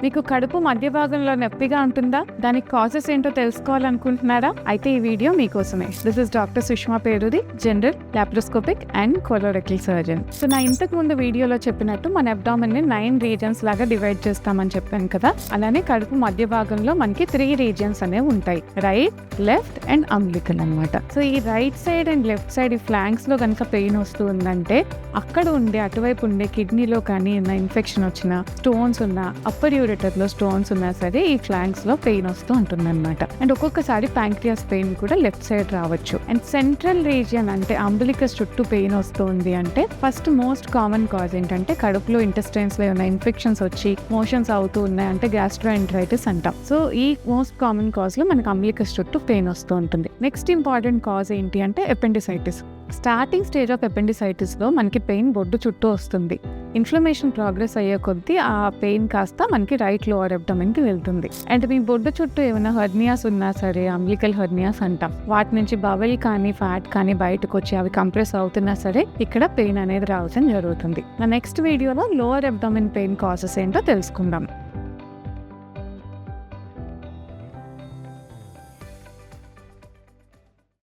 మీకు కడుపు మధ్య భాగంలో నొప్పిగా ఉంటుందా? దానికి కాజెస్ ఏంటో తెలుసుకోవాలనుకుంటున్నారా? అయితే ఈ వీడియో మీకోసమే. దిస్ ఇస్ డాక్టర్ సుష్మా పేరుది, general laparoscopic and colorectal surgeon. So నా ఇంతకు ముందు వీడియోలో చెప్పినట్టు మన అబ్డామిన్ ని 9 రీజన్స్ లాగా డివైడ్ చేస్తామని చెప్పాను కదా. అలానే కడుపు మధ్య భాగంలో మనకి 3 రీజన్స్ అనేవి ఉంటాయి, రైట్, లెఫ్ట్ అండ్ అంబ్లికల్ అనమాట. సో ఈ right side and left side ఈ ఫ్లాంక్స్ లో కనుక పెయిన్ వస్తుందంటే అక్కడ ఉండే అటువైపు ఉండే కిడ్నీలో కానీ ఇన్ఫెక్షన్ వచ్చినా, స్టోన్స్ ఉన్నా, అప్పర్ యూరెటర్ లో స్టోన్స్ ఉన్నా సరే ఈ ఫ్లాంక్స్ లో పెయిన్ వస్తూ ఉంటుంది అనమాట. అండ్ ఒక్కొక్కసారి ప్యాంక్రియాస్ పెయిన్ కూడా లెఫ్ట్ సైడ్ రావచ్చు. అండ్ సెంట్రల్ రీజియన్ అంటే అంబిలికస్ చుట్టూ పెయిన్ వస్తుంది అంటే ఫస్ట్ మోస్ట్ కామన్ కాజ్ ఏంటంటే కడుపులో ఇంటెస్టైన్స్ లో ఏమైనా ఇన్ఫెక్షన్స్ వచ్చి మోషన్స్ అవుతూ ఉన్నాయి అంటే గ్యాస్ట్రోఎంటరైటిస్ అంటాం. సో ఈ మోస్ట్ కామన్ కాజ్ లో మనకి అంబిలికస్ చుట్టూ పెయిన్ వస్తూ ఉంటుంది. నెక్స్ట్ ఇంపార్టెంట్ కాజ్ ఏంటి అంటే appendicitis. Starting stage of appendicitis లో మనకి పెయిన్ బొడ్డు చుట్టూ వస్తుంది. ఇన్ఫ్లమేషన్ ప్రోగ్రెస్ అయ్యే కొద్దీ ఆ పెయిన్ కాస్త మనకి రైట్ లోవర్ అబ్డోమెన్ కి వెళ్తుంది. అండ్ మీ బొడ్డు చుట్టూ ఏమైనా హెర్నియాస్ ఉన్నా సరే, అంబ్లికల్ హెర్నియాస్ అంటాం, వాటి నుంచి బవెల్ కానీ ఫ్యాట్ కానీ బయటకు వచ్చి అవి కంప్రెస్ అవుతున్నా సరే ఇక్కడ పెయిన్ అనేది రావడం జరుగుతుంది. నా నెక్స్ట్ వీడియోలో లోవర్ అబ్డోమెన్ పెయిన్ కాజెస్ ఏంటో తెలుసుకుందాం.